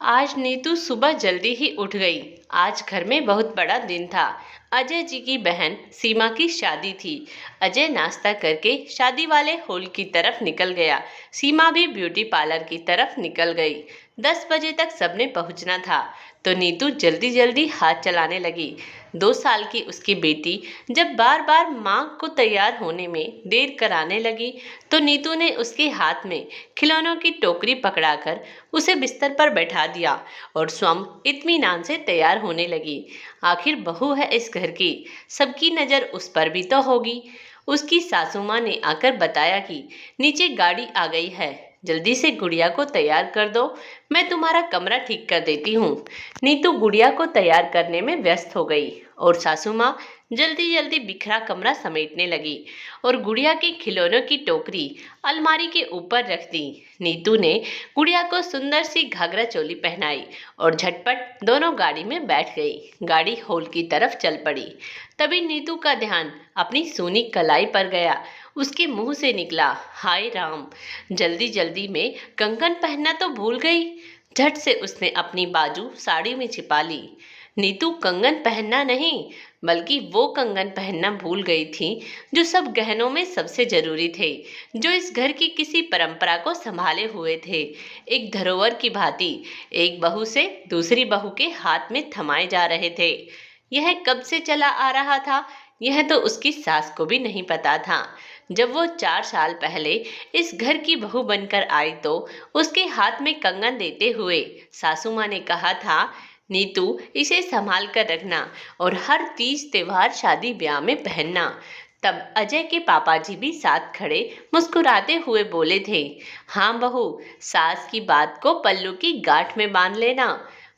आज नीतू सुबह जल्दी ही उठ गई। आज घर में बहुत बड़ा दिन था। अजय जी की बहन सीमा की शादी थी। अजय नाश्ता करके शादी वाले हॉल की तरफ निकल गया। सीमा भी ब्यूटी पार्लर की तरफ निकल गई। 10 बजे तक सबने पहुंचना था, तो नीतू जल्दी जल्दी हाथ चलाने लगी। 2 साल की उसकी बेटी जब बार बार माँ को तैयार होने में देर कराने लगी, तो नीतू ने उसके हाथ में खिलौनों की टोकरी पकड़ाकर उसे बिस्तर पर बैठा दिया और स्वयं इत्मीनान से तैयार होने लगी। आखिर बहू है इस घर की, सबकी नज़र उस पर भी तो होगी। उसकी सासू माँ ने आकर बताया कि नीचे गाड़ी आ गई है, जल्दी से गुड़िया को तैयार कर दो, मैं तुम्हारा कमरा ठीक कर देती हूँ। नीतू गुड़िया को तैयार करने में व्यस्त हो गई और सासू माँ जल्दी जल्दी बिखरा कमरा समेटने लगी और गुड़िया के खिलौनों की टोकरी अलमारी के ऊपर रख दी। नीतू ने गुड़िया को सुंदर सी घाघरा चोली पहनाई और झटपट दोनों गाड़ी में बैठ गई। गाड़ी हॉल की तरफ चल पड़ी। तभी नीतू का ध्यान अपनी सूनी कलाई पर गया। उसके मुंह से निकला, हाय राम, जल्दी जल्दी में कंगन पहनना तो भूल गई। झट से उसने अपनी बाजू साड़ी में छिपा ली। नीतू कंगन पहनना नहीं, बल्कि वो कंगन पहनना भूल गई थी जो सब गहनों में सबसे जरूरी थे, जो इस घर की किसी परंपरा को संभाले हुए थे। एक धरोहर की भांति एक बहू से दूसरी बहू के हाथ में थमाए जा रहे थे। यह कब से चला आ रहा था, यह तो उसकी सास को भी नहीं पता था। जब वो 4 साल पहले इस घर की बहू बनकर आई, तो उसके हाथ में कंगन देते हुए सासू माँ ने कहा था, नीतू इसे संभाल कर रखना और हर तीज त्योहार शादी ब्याह में पहनना। तब अजय के पापा जी भी साथ खड़े मुस्कुराते हुए बोले थे, हाँ बहू, सास की बात को पल्लू की गांठ में बांध लेना।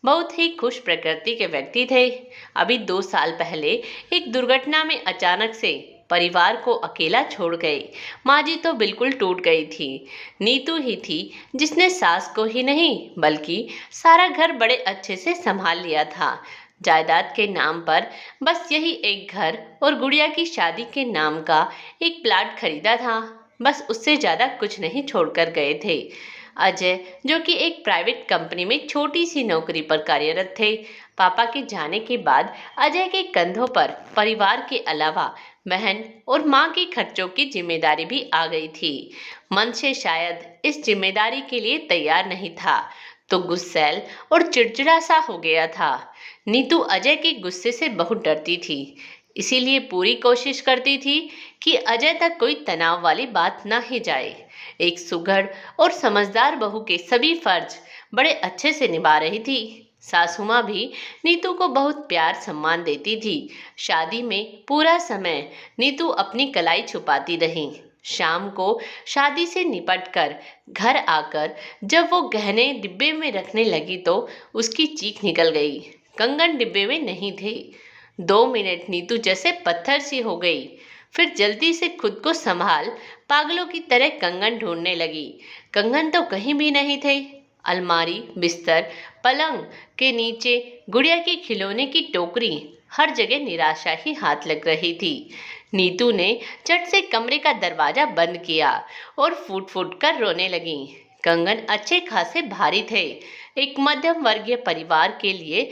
बहुत ही खुश प्रकृति के व्यक्ति थे। अभी 2 साल पहले एक दुर्घटना में अचानक से परिवार को अकेला छोड़ गए। माँ जी तो बिल्कुल टूट गई थी। नीतू ही थी जिसने सास को ही नहीं बल्कि सारा घर बड़े अच्छे से संभाल लिया था। जायदाद के नाम पर बस यही एक घर और गुड़िया की शादी के नाम का एक प्लाट खरीदा था। बस उससे ज्यादा कुछ नहीं छोड़कर गए थे। अजय, जो कि एक प्राइवेट कंपनी में छोटी सी नौकरी पर कार्यरत थे, पापा के जाने के बाद अजय के कंधों पर परिवार के अलावा बहन और माँ के खर्चों की जिम्मेदारी भी आ गई थी। मन से शायद इस जिम्मेदारी के लिए तैयार नहीं था, तो गुस्सैल और चिड़चिड़ा सा हो गया था। नीतू अजय के गुस्से से बहुत डरती थी, इसीलिए पूरी कोशिश करती थी कि अजय तक कोई तनाव वाली बात ना ही जाए। एक सुघड़ और समझदार बहू के सभी फर्ज बड़े अच्छे से निभा रही थी। सासू माँ भी नीतू को बहुत प्यार सम्मान देती थी। शादी में पूरा समय नीतू अपनी कलाई छुपाती रही। शाम को शादी से निपटकर घर आकर जब वो गहने डिब्बे में रखने लगी, तो उसकी चीख निकल गई। कंगन डिब्बे में नहीं थे। 2 मिनट नीतू जैसे पत्थर सी हो गई। फिर जल्दी से खुद को संभाल पागलों की तरह कंगन ढूंढने लगी। कंगन तो कहीं भी नहीं थे। अलमारी, बिस्तर, पलंग के नीचे, गुड़िया के खिलौने की टोकरी, हर जगह निराशा ही हाथ लग रही थी। नीतू ने झट से कमरे का दरवाजा बंद किया और फूट फूट कर रोने लगी। कंगन अच्छे खासे भारी थे। एक मध्यम वर्गीय परिवार के लिए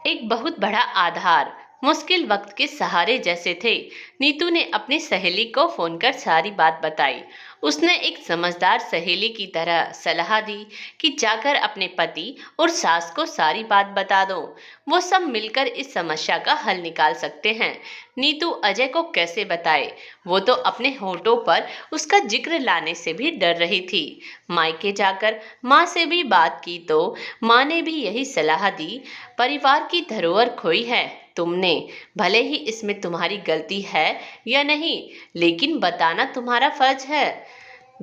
एक बहुत बड़ा आधार, मुश्किल वक्त के सहारे जैसे थे। नीतू ने अपनी सहेली को फोन कर सारी बात बताई। उसने एक समझदार सहेली की तरह सलाह दी कि जाकर अपने पति और सास को सारी बात बता दो, वो सब मिलकर इस समस्या का हल निकाल सकते हैं। नीतू अजय को कैसे बताए, वो तो अपने होठों पर उसका जिक्र लाने से भी डर रही थी। मायके जाकर माँ से भी बात की, तो माँ ने भी यही सलाह दी, परिवार की धरोहर खोई है तुमने, भले ही इसमें तुम्हारी गलती है या नहीं, लेकिन बताना तुम्हारा फर्ज है।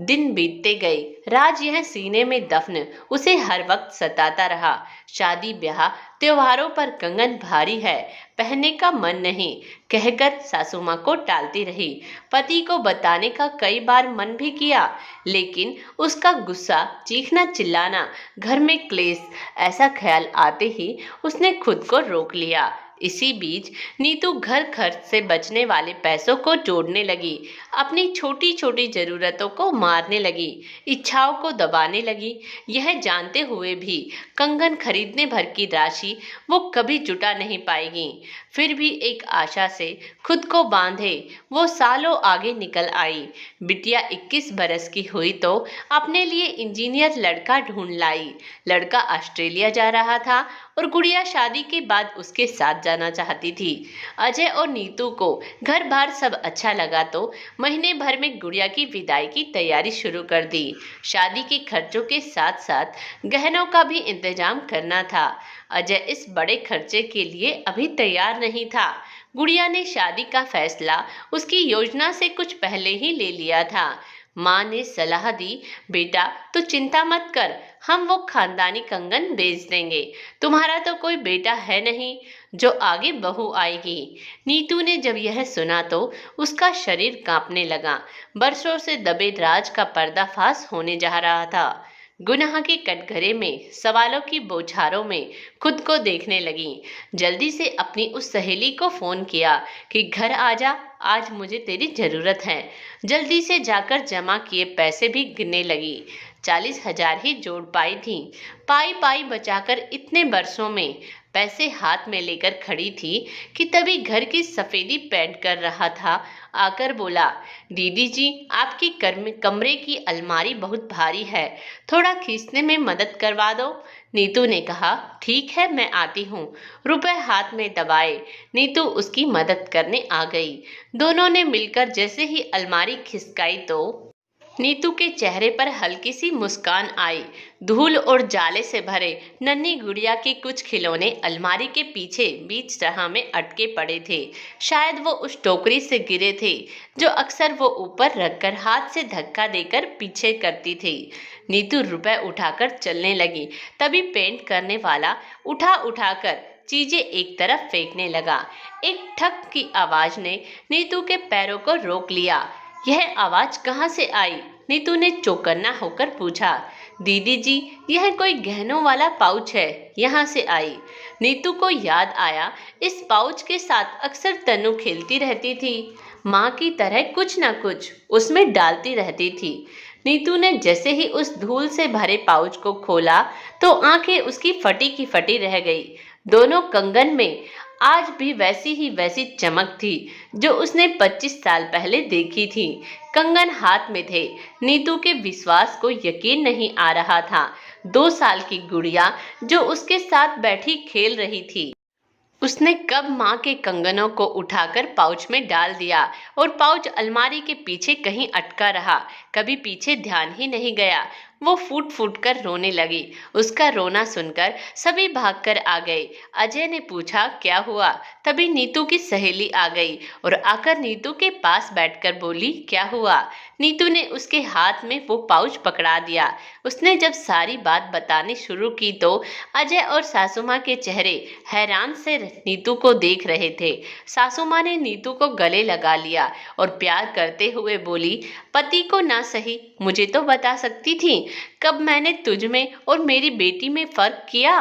दिन बीतते गए। राज यह सीने में दफन उसे हर वक्त सताता रहा। शादी ब्याह त्योहारों पर कंगन भारी है, पहनने का मन नहीं कहकर सासू माँ को टालती रही। पति को बताने का कई बार मन भी किया, लेकिन उसका गुस्सा, चीखना चिल्लाना, घर में क्लेश, ऐसा ख्याल आते ही उसने खुद को रोक लिया। इसी बीच नीतू घर खर्च से बचने वाले पैसों को जोड़ने लगी, अपनी छोटी छोटी जरूरतों को मारने लगी, इच्छाओं को दबाने लगी। यह जानते हुए भी कंगन खरीदने भर की राशि वो कभी जुटा नहीं पाएगी। फिर भी एक आशा से खुद को बांधे वो सालों आगे निकल आई। बिटिया 21 बरस की हुई तो अपने लिए इंजीनियर लड़का ढूंढ लाई। लड़का ऑस्ट्रेलिया जा रहा था और गुड़िया शादी के बाद उसके साथ जाना चाहती थी। अजय और नीतू को घर बार सब अच्छा लगा तो महीने भर में गुड़िया की विदाई की तैयारी शुरू कर दी। शादी के खर्चों के साथ साथ गहनों का भी इंतजाम करना था। अजय इस बड़े खर्चे के लिए अभी तैयार नहीं था। गुड़िया ने शादी का फैसला उसकी योजना से कुछ पहले ही ले लिया था। माँ ने सलाह दी, बेटा तू चिंता मत कर, हम वो खानदानी कंगन बेच देंगे। तुम्हारा तो कोई बेटा है नहीं जो आगे बहू आएगी। नीतू ने जब यह सुना तो उसका शरीर कांपने लगा। बरसों से दबे राज का पर्दाफाश होने जा रहा था। गुनाह के कटघरे में, सवालों की बौछारों में खुद को देखने लगी। जल्दी से अपनी उस सहेली को फोन किया कि घर आ जा, आज मुझे तेरी जरूरत है। जल्दी से जाकर जमा किए पैसे भी गिनने लगी। 40,000 ही जोड़ पाई थी। पाई पाई बचाकर इतने बरसों में पैसे हाथ में लेकर खड़ी थी कि तभी घर की सफेदी पेंट कर रहा था आकर बोला, दीदी जी आपकी कमरे की अलमारी बहुत भारी है, थोड़ा खींचने में मदद करवा दो। नीतू ने कहा, ठीक है मैं आती हूँ। रुपए हाथ में दबाए नीतू उसकी मदद करने आ गई। दोनों ने मिलकर जैसे ही अलमारी खिसकाई तो नीतू के चेहरे पर हल्की सी मुस्कान आई। धूल और जाले से भरे नन्ही गुड़िया के कुछ खिलौने अलमारी के पीछे बीच राह में अटके पड़े थे। शायद वो उस टोकरी से गिरे थे जो अक्सर वो ऊपर रखकर हाथ से धक्का देकर पीछे करती थी। नीतू रुपए उठाकर चलने लगी, तभी पेंट करने वाला उठा उठाकर चीजें एक तरफ फेंकने लगा। एक ठक की आवाज ने नीतू के पैरों को रोक लिया। यह आवाज कहाँ से आई? नीतू ने चौकन्ना होकर पूछा। दीदी जी यह कोई गहनों वाला पाउच है, यहाँ से आई। नीतू को याद आया, इस पाउच के साथ अक्सर तनु खेलती रहती थी। माँ की तरह कुछ न कुछ उसमें डालती रहती थी। नीतू ने जैसे ही उस धूल से भरे पाउच को खोला तो आंखें उसकी फटी की फटी रह गई। दोनों कंगन में आज भी वैसी ही वैसी चमक थी जो उसने 25 साल पहले देखी थी। कंगन हाथ में थे। नीतू के विश्वास को यकीन नहीं आ रहा था। 2 साल की गुड़िया जो उसके साथ बैठी खेल रही थी, उसने कब माँ के कंगनों को उठाकर पाउच में डाल दिया और पाउच अलमारी के पीछे कहीं अटका रहा। कभी पीछे ध्यान ही नहीं गया। वो फूट फूट कर रोने लगी। उसका रोना सुनकर सभी भागकर आ गए। अजय ने पूछा, क्या हुआ? तभी नीतू की सहेली आ गई और आकर नीतू के पास बैठकर बोली, क्या हुआ? नीतू ने उसके हाथ में वो पाउच पकड़ा दिया। उसने जब सारी बात बतानी शुरू की तो अजय और सासू माँ के चेहरे हैरान से नीतू को देख रहे थे। सासू माँ ने नीतू को गले लगा लिया और प्यार करते हुए बोली, पति को ना सही मुझे तो बता सकती थी, कब मैंने तुझ में और मेरी बेटी में फर्क किया?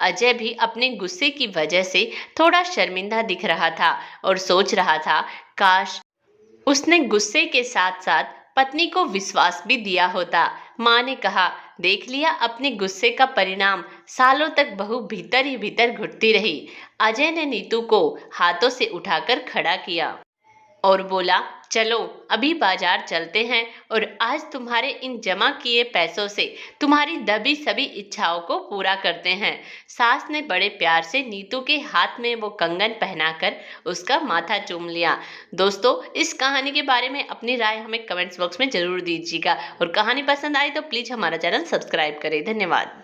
अजय भी अपने गुस्से की वजह से थोड़ा शर्मिंदा दिख रहा था और सोच रहा था, काश उसने गुस्से के साथ साथ पत्नी को विश्वास भी दिया होता। माँ ने कहा, देख लिया अपने गुस्से का परिणाम। सालों तक बहू भीतर ही भीतर घुटती रही। अजय ने नीतू को हाथों से उठाकर खड़ा किया और बोला, चलो अभी बाजार चलते हैं और आज तुम्हारे इन जमा किए पैसों से तुम्हारी दबी सभी इच्छाओं को पूरा करते हैं। सास ने बड़े प्यार से नीतू के हाथ में वो कंगन पहनाकर उसका माथा चूम लिया। दोस्तों, इस कहानी के बारे में अपनी राय हमें कमेंट्स बॉक्स में जरूर दीजिएगा और कहानी पसंद आए तो प्लीज़ हमारा चैनल सब्सक्राइब करें। धन्यवाद।